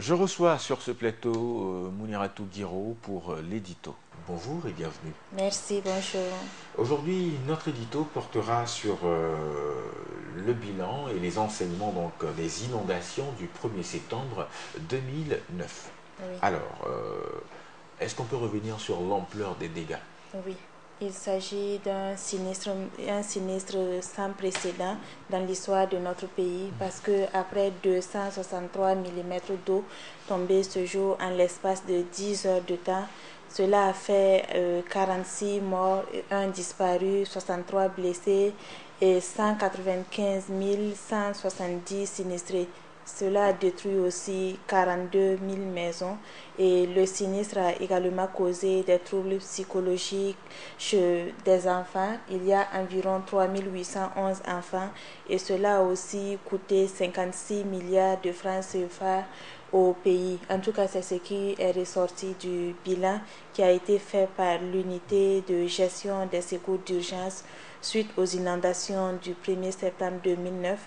Je reçois sur ce plateau Mouniratou Guiro pour l'édito. Bonjour et bienvenue. Merci, bonjour. Aujourd'hui, notre édito portera sur le bilan et les enseignements des inondations du 1er septembre 2009. Oui, Alors, est-ce qu'on peut revenir sur l'ampleur des dégâts? oui. Il s'agit un sinistre sans précédent dans l'histoire de notre pays parce que après 263 mm d'eau tombée ce jour en l'espace de 10 heures de temps, cela a fait 46 morts, un disparu, 63 blessés et 195 170 sinistrés. Cela a détruit aussi 42 000 maisons et le sinistre a également causé des troubles psychologiques chez des enfants. Il y a environ 3 811 enfants et cela a aussi coûté 56 milliards de francs CFA au pays. En tout cas, c'est ce qui est ressorti du bilan qui a été fait par l'unité de gestion des secours d'urgence suite aux inondations du 1er septembre 2009.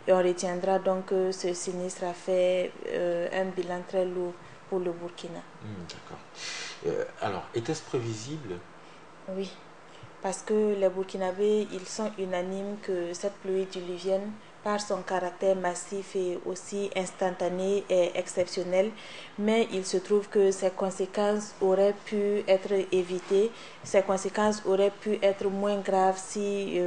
Et on retiendra donc que ce sinistre a fait un bilan très lourd pour le Burkina. D'accord. Alors, était-ce prévisible? Oui, parce que les Burkinabés, ils sont unanimes que cette pluie diluvienne, par son caractère massif et aussi instantané, est exceptionnelle, mais il se trouve que ses conséquences auraient pu être évitées, ses conséquences auraient pu être moins graves si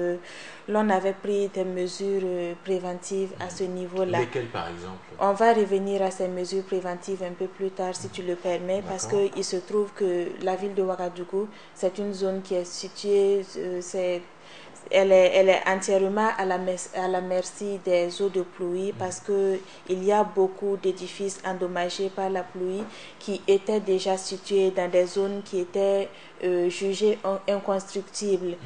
l'on avait pris des mesures préventives à ce niveau-là. Lesquels par exemple? On va revenir à ces mesures préventives un peu plus tard, si tu le permets, parce D'accord. qu'il se trouve que la ville de Ouagadougou, c'est une zone qui est située, elle est entièrement à la merci des eaux de pluie parce qu'il y a beaucoup d'édifices endommagés par la pluie qui étaient déjà situés dans des zones qui étaient jugées inconstructibles.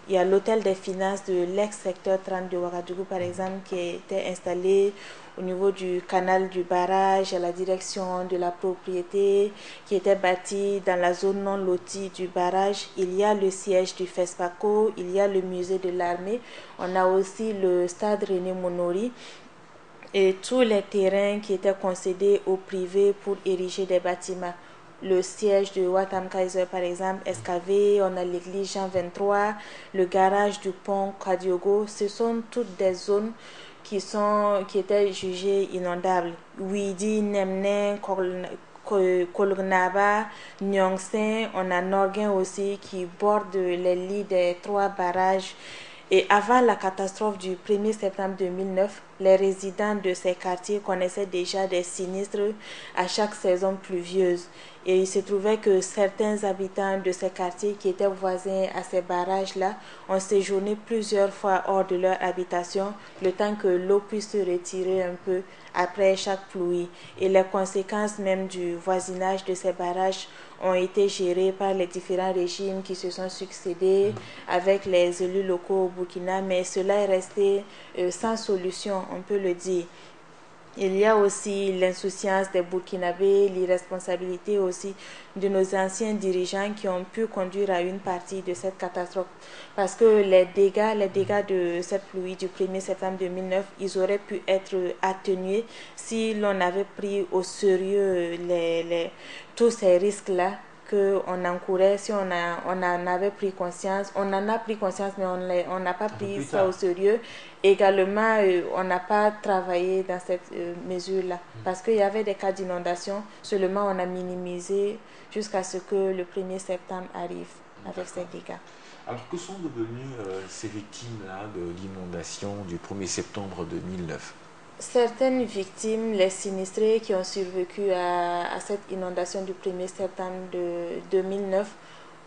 Il y a l'hôtel des finances de l'ex-secteur 30 de Ouagadougou, par exemple, qui était installé au niveau du canal du barrage à la direction de la propriété qui était bâtie dans la zone non lotie du barrage. Il y a le siège du FESPACO, il y a le musée de l'armée, on a aussi le stade René Monori et tous les terrains qui étaient concédés au privé pour ériger des bâtiments. Le siège de Watam Kaiser, par exemple, excavé, on a l'église Jean 23, le garage du pont Kadiogo. Ce sont toutes des zones qui étaient jugées inondables. Ouidi, Nemne, Kolgnaba, Nyongsen, on a Norguin aussi qui borde les lits des trois barrages. Et avant la catastrophe du 1er septembre 2009, les résidents de ces quartiers connaissaient déjà des sinistres à chaque saison pluvieuse. Et il se trouvait que certains habitants de ces quartiers qui étaient voisins à ces barrages-là ont séjourné plusieurs fois hors de leur habitation, le temps que l'eau puisse se retirer un peu après chaque pluie. Et les conséquences même du voisinage de ces barrages ont été gérées par les différents régimes qui se sont succédés avec les élus locaux au Burkina, mais cela est resté sans solution, on peut le dire. Il y a aussi l'insouciance des Burkinabés, l'irresponsabilité aussi de nos anciens dirigeants qui ont pu conduire à une partie de cette catastrophe. Parce que les dégâts de cette pluie du 1er septembre 2009, ils auraient pu être atténués si l'on avait pris au sérieux tous ces risques-là qu'on encourait si on en avait pris conscience. On en a pris conscience, mais on n'a pas pris ça au sérieux. Également, on n'a pas travaillé dans cette mesure-là parce qu'il y avait des cas d'inondation. Seulement, on a minimisé jusqu'à ce que le 1er septembre arrive avec ces dégâts. Alors que sont devenues ces victimes-là de l'inondation du 1er septembre 2009? Certaines victimes, les sinistrés qui ont survécu à cette inondation du 1er septembre de 2009,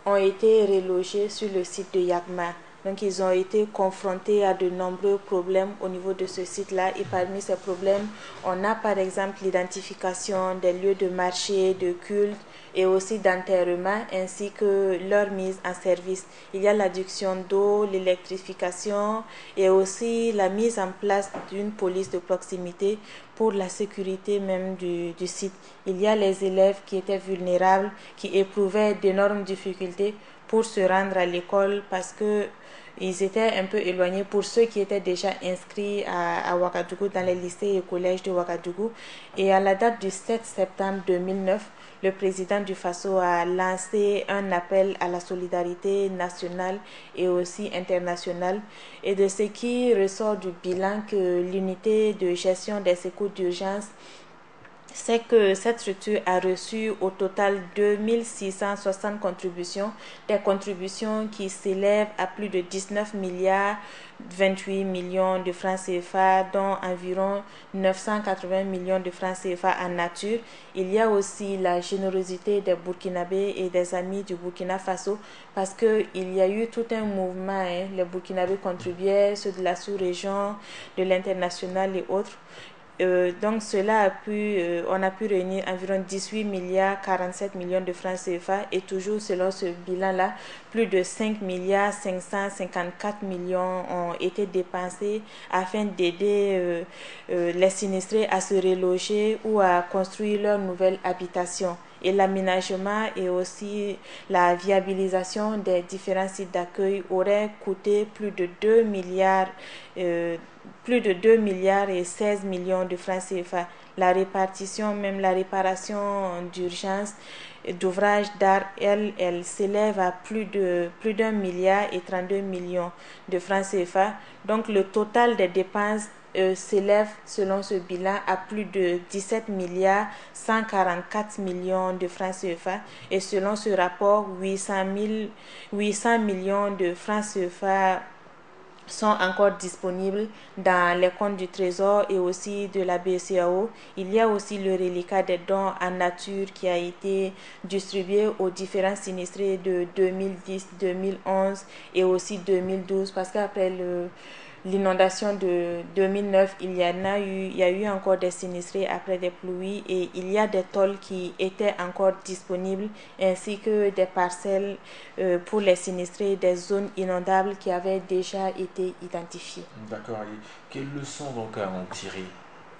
ont été relogés sur le site de Yagma. Donc, ils ont été confrontés à de nombreux problèmes au niveau de ce site-là. Et parmi ces problèmes, on a par exemple l'identification des lieux de marché, de culte et aussi d'enterrement, ainsi que leur mise en service. Il y a l'adduction d'eau, l'électrification et aussi la mise en place d'une police de proximité pour la sécurité même du site. Il y a les élèves qui étaient vulnérables, qui éprouvaient d'énormes difficultés pour se rendre à l'école parce que Ils étaient un peu éloignés pour ceux qui étaient déjà inscrits à Ouagadougou, dans les lycées et collèges de Ouagadougou. Et à la date du 7 septembre 2009, le président du Faso a lancé un appel à la solidarité nationale et aussi internationale. Et de ce qui ressort du bilan, que l'unité de gestion des secours d'urgence, c'est que cette structure a reçu au total 2660 contributions, des contributions qui s'élèvent à plus de 19 milliards 28 millions de francs CFA, dont environ 980 millions de francs CFA en nature. Il y a aussi la générosité des Burkinabés et des amis du Burkina Faso, parce qu'il y a eu tout un mouvement, les Burkinabés contribuaient, ceux de la sous-région, de l'international et autres. Donc on a pu réunir environ 18 milliards 47 millions de francs CFA, et toujours selon ce bilan-là, plus de 5 milliards 554 millions ont été dépensés afin d'aider les sinistrés à se reloger ou à construire leur nouvelle habitation. Et l'aménagement et aussi la viabilisation des différents sites d'accueil aurait coûté plus de 2 milliards et 16 millions de francs CFA. La répartition, même la réparation d'urgence d'ouvrages d'art, elle s'élève à plus d'un milliard et 32 millions de francs CFA. Donc le total des dépenses s'élève selon ce bilan à plus de 17 milliards 144 millions de francs CFA, et selon ce rapport 800 millions de francs CFA sont encore disponibles dans les comptes du Trésor et aussi de la BCEAO. Il y a aussi le reliquat des dons en nature qui a été distribué aux différents sinistrés de 2010, 2011 et aussi 2012, parce qu'après l'inondation de 2009, il y a eu encore des sinistrés après des pluies, et il y a des tôles qui étaient encore disponibles, ainsi que des parcelles pour les sinistrés des zones inondables qui avaient déjà été identifiées. D'accord. Et quelles leçons donc à en tirer?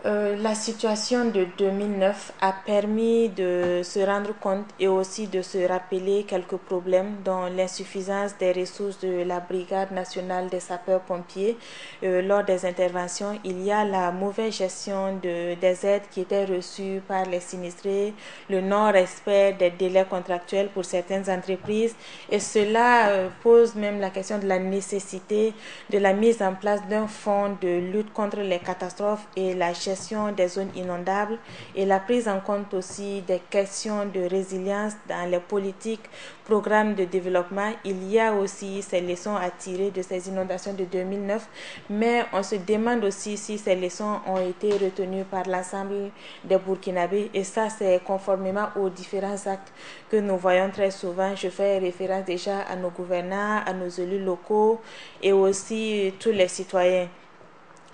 La situation de 2009 a permis de se rendre compte et aussi de se rappeler quelques problèmes, dont l'insuffisance des ressources de la Brigade nationale des sapeurs-pompiers lors des interventions. Il y a la mauvaise gestion des aides qui étaient reçues par les sinistrés, le non-respect des délais contractuels pour certaines entreprises, et cela pose même la question de la nécessité de la mise en place d'un fonds de lutte contre les catastrophes et la gestion des zones inondables, et la prise en compte aussi des questions de résilience dans les politiques, programmes de développement. Il y a aussi ces leçons à tirer de ces inondations de 2009, mais on se demande aussi si ces leçons ont été retenues par l'ensemble des Burkinabés, et ça c'est conformément aux différents actes que nous voyons très souvent. Je fais référence déjà à nos gouvernants, à nos élus locaux et aussi tous les citoyens.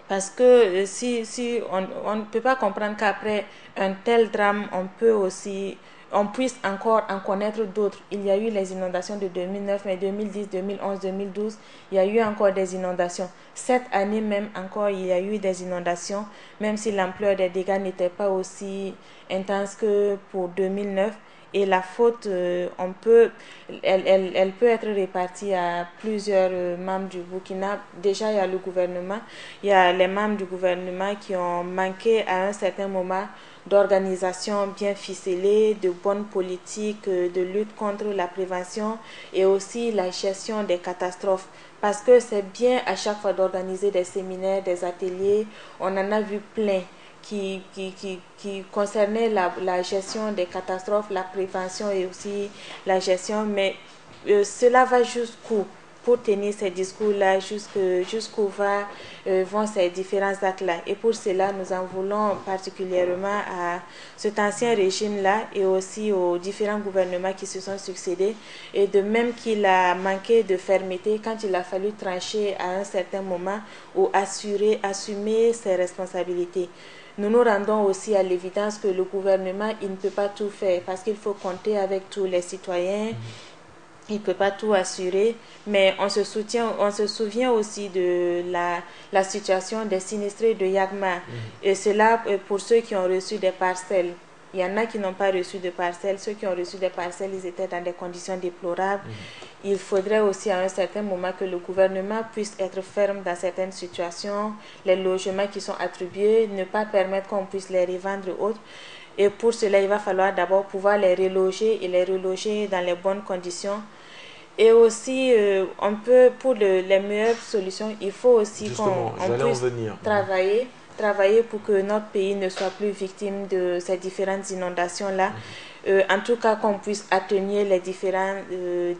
Parce que si on ne peut pas comprendre qu'après un tel drame, on puisse encore en connaître d'autres. Il y a eu les inondations de 2009, mais 2010, 2011, 2012, il y a eu encore des inondations. Cette année même encore, il y a eu des inondations, même si l'ampleur des dégâts n'était pas aussi intense que pour 2009. Et la faute, elle peut être répartie à plusieurs membres du Burkina. Déjà, il y a le gouvernement. Il y a les membres du gouvernement qui ont manqué à un certain moment d'organisation bien ficelée, de bonnes politiques de lutte contre la prévention et aussi la gestion des catastrophes. Parce que c'est bien à chaque fois d'organiser des séminaires, des ateliers. On en a vu plein qui concernait la gestion des catastrophes, la prévention et aussi la gestion, mais cela va jusqu'où pour tenir ces discours-là, jusqu'où vont ces différents actes-là. Et pour cela, nous en voulons particulièrement à cet ancien régime-là et aussi aux différents gouvernements qui se sont succédés, et de même qu'il a manqué de fermeté quand il a fallu trancher à un certain moment ou assumer ses responsabilités. Nous nous rendons aussi à l'évidence que le gouvernement, il ne peut pas tout faire, parce qu'il faut compter avec tous les citoyens. Il ne peut pas tout assurer, mais on se souvient aussi de la situation des sinistrés de Yagma, et cela pour ceux qui ont reçu des parcelles. Il y en a qui n'ont pas reçu de parcelles. Ceux qui ont reçu des parcelles, ils étaient dans des conditions déplorables. Il faudrait aussi à un certain moment que le gouvernement puisse être ferme dans certaines situations. Les logements qui sont attribués, ne pas permettre qu'on puisse les revendre et autres. Et pour cela, il va falloir d'abord pouvoir les reloger et les reloger dans les bonnes conditions. Et aussi, on peut, pour les meilleures solutions, il faut aussi qu'on puisse travailler pour que notre pays ne soit plus victime de ces différentes inondations-là. En tout cas, qu'on puisse atténuer les différents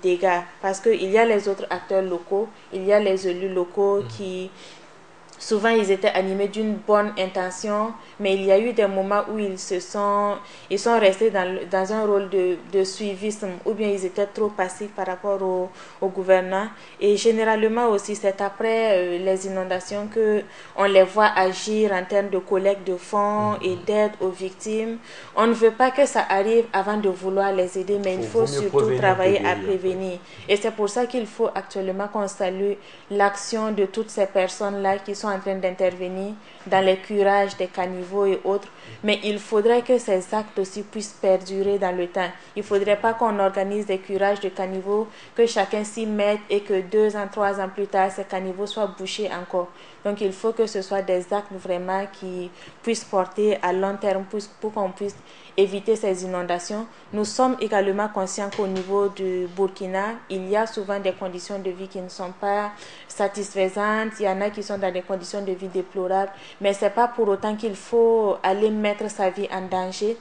dégâts. Parce qu'il y a les autres acteurs locaux, il y a les élus locaux qui... Souvent, ils étaient animés d'une bonne intention, mais il y a eu des moments où ils sont restés dans un rôle de suivisme, ou bien ils étaient trop passifs par rapport au gouvernement. Et généralement aussi, c'est après les inondations qu'on les voit agir en termes de collecte de fonds et d'aide aux victimes. On ne veut pas que ça arrive avant de vouloir les aider, mais il faut surtout travailler à prévenir. Et c'est pour ça qu'il faut actuellement qu'on salue l'action de toutes ces personnes-là qui sont en train d'intervenir dans les curages des caniveaux et autres. Mais il faudrait que ces actes aussi puissent perdurer dans le temps. Il ne faudrait pas qu'on organise des curages de caniveaux, que chacun s'y mette et que 2 ans, 3 ans plus tard, ces caniveaux soient bouchés encore. Donc il faut que ce soit des actes vraiment qui puissent porter à long terme pour qu'on puisse éviter ces inondations. Nous sommes également conscients qu'au niveau du Burkina, il y a souvent des conditions de vie qui ne sont pas satisfaisantes. Il y en a qui sont dans des conditions de vie déplorables. Mais ce n'est pas pour autant qu'il faut aller mettre sa vie en danger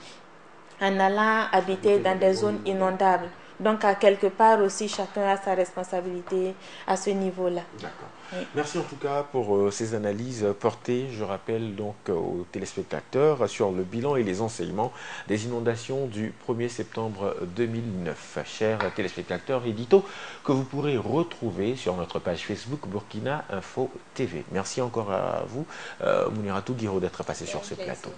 en allant habiter dans des zones inondables. Donc, à quelque part aussi, chacun a sa responsabilité à ce niveau-là. D'accord. Oui. Merci en tout cas pour ces analyses portées, je rappelle donc aux téléspectateurs, sur le bilan et les enseignements des inondations du 1er septembre 2009. Chers téléspectateurs, édito que vous pourrez retrouver sur notre page Facebook Burkina Info TV. Merci encore à vous, Mouniratou Guiro, d'être passé sur ce plateau.